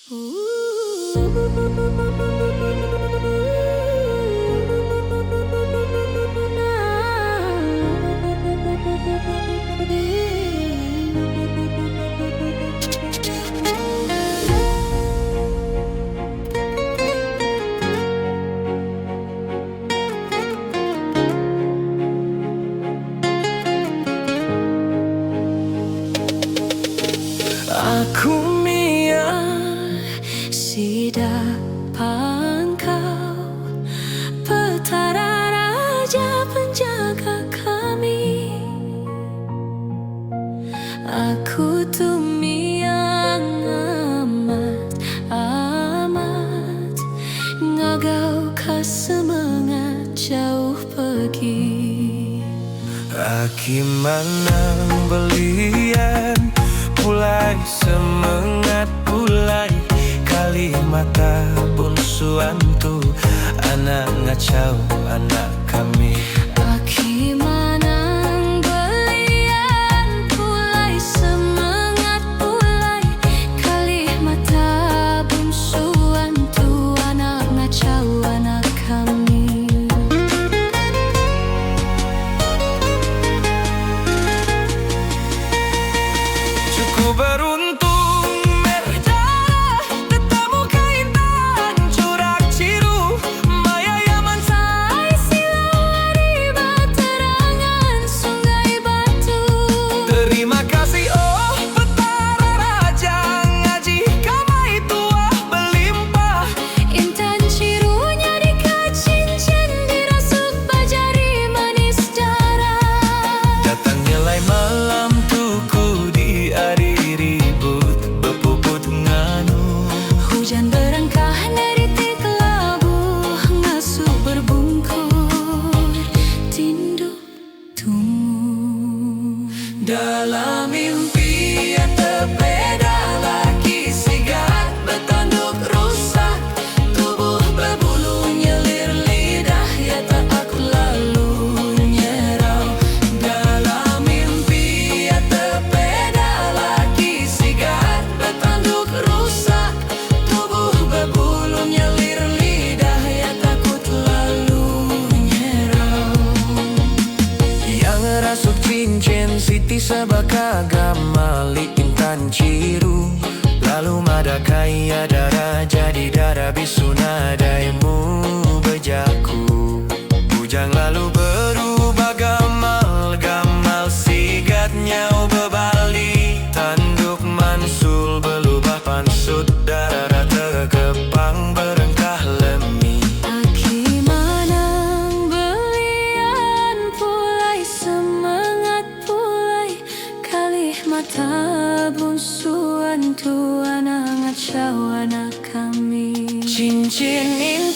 Aku Mia, si dapan kau, petara raja penjaga kami. Aku tuh Mia amat, amat ngagau semangat jauh pergi. Aki manang belian pulai semangat pulai kalimata bunsuan tu anak ngacau anak kami. Aki manang belian pulai semangat pulai kalimata bunsuan tu anak ngacau anak kami. Beruntung merjana tetamu kaitan curak ciru maya yaman Sai silawari baterangan sungai batu. Terima kasih oh petara raja ngaji kamai tua berlimpah. Intan cirunya dikat cincin dirasuk bajari manis darah. Datang nilai malam tuku di hari hujan berangkah neritik labu ngasuh berbungkur tinduk tumu. Dalam mimpi yang terbeda lagi sigat bertanduk rusak tubuh berbulu nyelir lidah ya tak aku lalu nyerau. Dalam mimpi yang terbeda lagi sigat bertanduk rusak berbulu nyelir lidah ya takut lalu nyerau. Yang rasuk cincin siti sebaka gamali intan ciru lalu madakai adara jadi darah bisu nadaimu bejaku. Bujang lalu berubah gamal sigatnya bebali tanduk mansul berubah pansut darah terkepang berengkah lemi. Aki manang belian pulai semangat pulai kalih mata bunsuan tu anak ngacau anak kami. Cincin